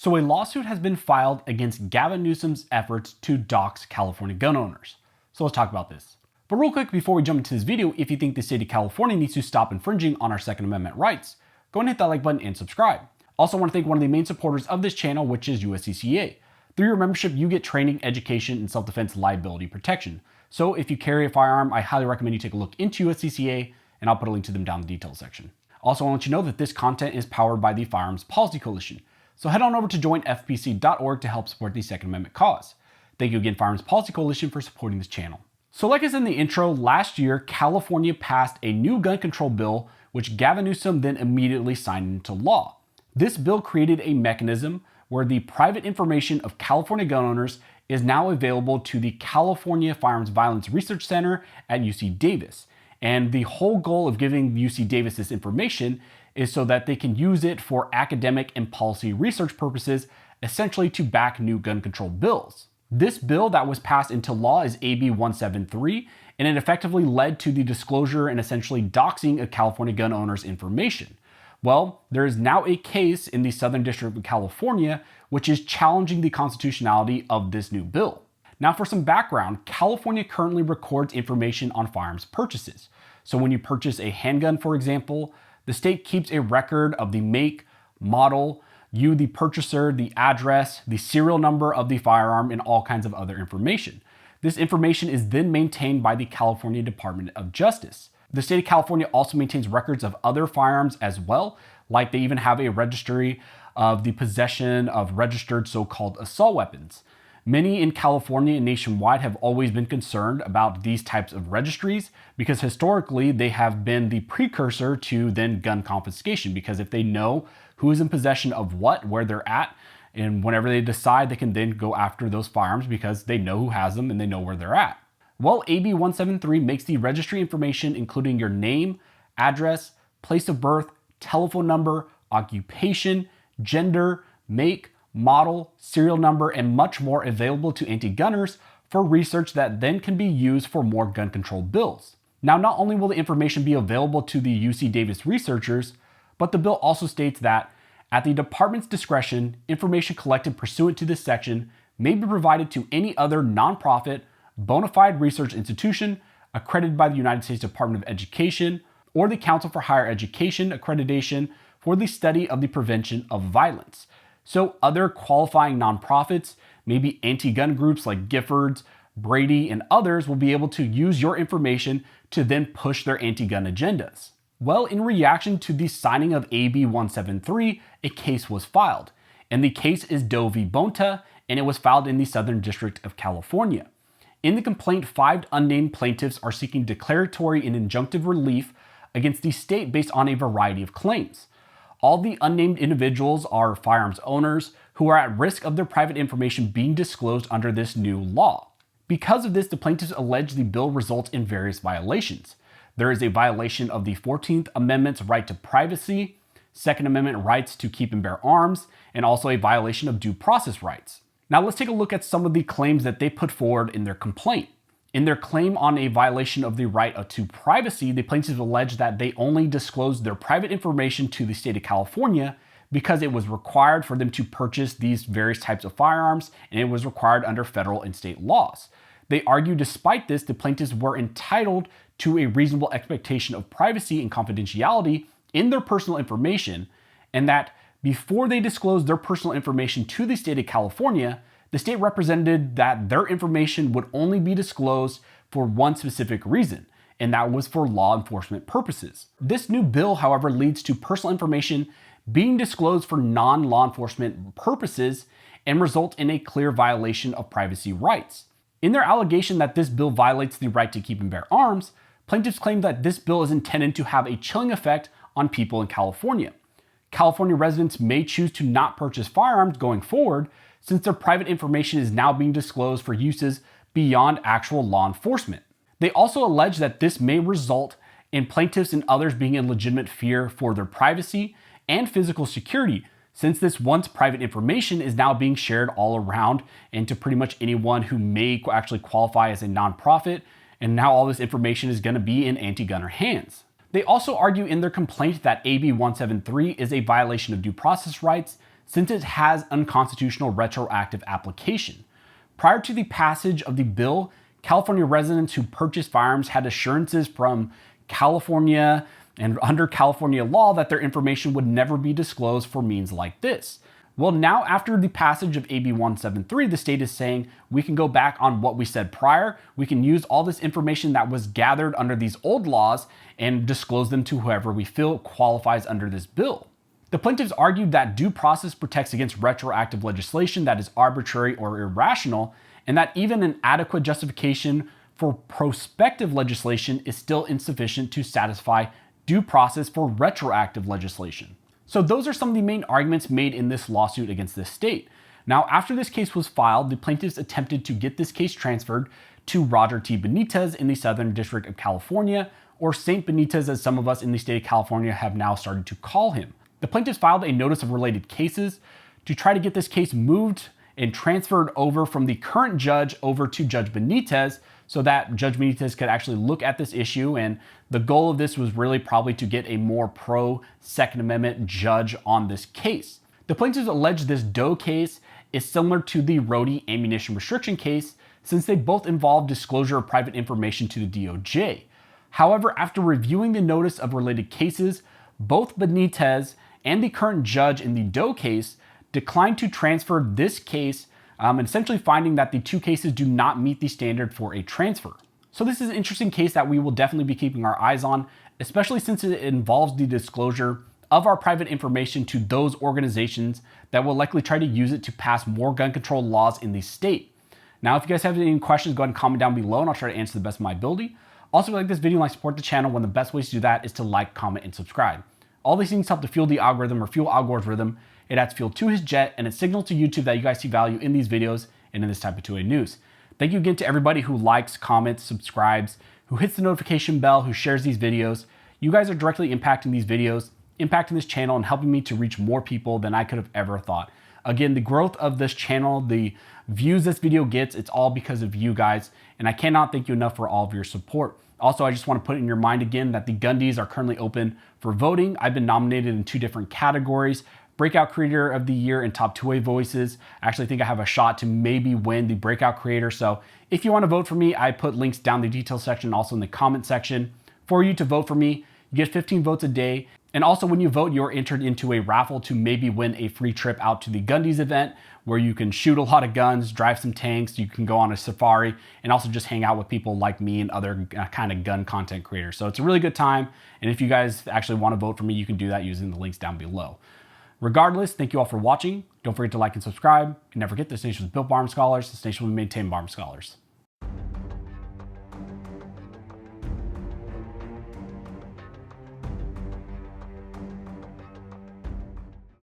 So a lawsuit has been filed against Gavin Newsom's efforts to dox California gun owners. So let's talk about this. But real quick, before we jump into this video, if you think the state of California needs to stop infringing on our Second Amendment rights, go and hit that like button and subscribe. Also, I want to thank one of the main supporters of this channel, which is USCCA. Through your membership, you get training, education, and self-defense liability protection. So if you carry a firearm, I highly recommend you take a look into USCCA, and I'll put a link to them down in the details section. Also, I want you to know that this content is powered by the Firearms Policy Coalition. So head on over to joinfpc.org to help support the Second Amendment cause. Thank you again, Firearms Policy Coalition, for supporting this channel. So like I said in the intro, last year, California passed a new gun control bill, which Gavin Newsom then immediately signed into law. This bill created a mechanism where the private information of California gun owners is now available to the California Firearms Violence Research Center at UC Davis. And the whole goal of giving UC Davis this information is so that they can use it for academic and policy research purposes, essentially to back new gun control bills. This bill that was passed into law is AB 173, and it effectively led to the disclosure and essentially doxing of California gun owners' information. Well, there is now a case in the Southern District of California which is challenging the constitutionality of this new bill. Now, for some background, California currently records information on firearms purchases. So when you purchase a handgun, for example, the state keeps a record of the make, model, you, the purchaser, the address, the serial number of the firearm, and all kinds of other information. This information is then maintained by the California Department of Justice. The state of California also maintains records of other firearms as well, like they even have a registry of the possession of registered so-called assault weapons. Many in California and nationwide have always been concerned about these types of registries because historically they have been the precursor to then gun confiscation, because if they know who is in possession of what, where they're at, and whenever they decide, they can then go after those firearms because they know who has them and they know where they're at. Well, AB 173 makes the registry information, including your name, address, place of birth, telephone number, occupation, gender, make, model, serial number, and much more available to anti-gunners for research that then can be used for more gun control bills. Now, not only will the information be available to the UC Davis researchers, but the bill also states that at the department's discretion, information collected pursuant to this section may be provided to any other nonprofit, bona fide research institution accredited by the United States Department of Education or the Council for Higher Education accreditation for the study of the prevention of violence. So other qualifying nonprofits, maybe anti-gun groups like Giffords, Brady, and others will be able to use your information to then push their anti-gun agendas. Well, in reaction to the signing of AB 173, a case was filed. And the case is Doe v. Bonta, and it was filed in the Southern District of California. In the complaint, 5 unnamed plaintiffs are seeking declaratory and injunctive relief against the state based on a variety of claims. All the unnamed individuals are firearms owners who are at risk of their private information being disclosed under this new law. Because of this, the plaintiffs allege the bill results in various violations. There is a violation of the 14th Amendment's right to privacy, Second Amendment rights to keep and bear arms, and also a violation of due process rights. Now let's take a look at some of the claims that they put forward in their complaint. In their claim on a violation of the right to privacy, the plaintiffs allege that they only disclosed their private information to the state of California because it was required for them to purchase these various types of firearms, and it was required under federal and state laws. They argue despite this, the plaintiffs were entitled to a reasonable expectation of privacy and confidentiality in their personal information, and that before they disclosed their personal information to the state of California, the state represented that their information would only be disclosed for one specific reason, and that was for law enforcement purposes. This new bill, however, leads to personal information being disclosed for non-law enforcement purposes and results in a clear violation of privacy rights. In their allegation that this bill violates the right to keep and bear arms, plaintiffs claim that this bill is intended to have a chilling effect on people in California. California residents may choose to not purchase firearms going forward since their private information is now being disclosed for uses beyond actual law enforcement. They also allege that this may result in plaintiffs and others being in legitimate fear for their privacy and physical security, since this once private information is now being shared all around and to pretty much anyone who may actually qualify as a nonprofit, and now all this information is going to be in anti-gunner hands. They also argue in their complaint that AB 173 is a violation of due process rights, since it has unconstitutional retroactive application. Prior to the passage of the bill, California residents who purchased firearms had assurances from California and under California law that their information would never be disclosed for means like this. Well, now after the passage of AB 173, the state is saying we can go back on what we said prior. We can use all this information that was gathered under these old laws and disclose them to whoever we feel qualifies under this bill. The plaintiffs argued that due process protects against retroactive legislation that is arbitrary or irrational, and that even an adequate justification for prospective legislation is still insufficient to satisfy due process for retroactive legislation. So those are some of the main arguments made in this lawsuit against this state. Now, after this case was filed, the plaintiffs attempted to get this case transferred to Roger T. Benitez in the Southern District of California, or St. Benitez as some of us in the state of California have now started to call him. The plaintiffs filed a notice of related cases to try to get this case moved and transferred over from the current judge over to Judge Benitez so that Judge Benitez could actually look at this issue. And the goal of this was really probably to get a more pro-Second Amendment judge on this case. The plaintiffs allege this Doe case is similar to the Rhodey ammunition restriction case since they both involve disclosure of private information to the DOJ. However, after reviewing the notice of related cases, both Benitez and the current judge in the Doe case declined to transfer this case, and essentially finding that the two cases do not meet the standard for a transfer. So this is an interesting case that we will definitely be keeping our eyes on, especially since it involves the disclosure of our private information to those organizations that will likely try to use it to pass more gun control laws in the state. Now, if you guys have any questions, go ahead and comment down below and I'll try to answer to the best of my ability. Also, if you like this video and like support the channel, one of the best ways to do that is to like, comment, and subscribe. All these things help to fuel the algorithm or fuel Al Gore's rhythm. It adds fuel to his jet and it signals to YouTube that you guys see value in these videos and in this type of 2A news. Thank you again to everybody who likes, comments, subscribes, who hits the notification bell, who shares these videos. You guys are directly impacting these videos, impacting this channel, and helping me to reach more people than I could have ever thought. Again, the growth of this channel, the views this video gets, it's all because of you guys, and I cannot thank you enough for all of your support. Also, I just want to put in your mind again that the Gundies are currently open for voting. I've been nominated in 2 different categories: Breakout Creator of the Year and Top 2A Voices. I actually think I have a shot to maybe win the Breakout Creator. So if you want to vote for me, I put links down the details section, also in the comment section. For you to vote for me, you get 15 votes a day. And also when you vote, you're entered into a raffle to maybe win a free trip out to the Gundies event where you can shoot a lot of guns, drive some tanks, you can go on a safari, and also just hang out with people like me and other kind of gun content creators. So it's a really good time. And if you guys actually want to vote for me, you can do that using the links down below. Regardless, thank you all for watching. Don't forget to like and subscribe. And never forget, this nation was built by armed scholars. This nation will be maintained by armed scholars.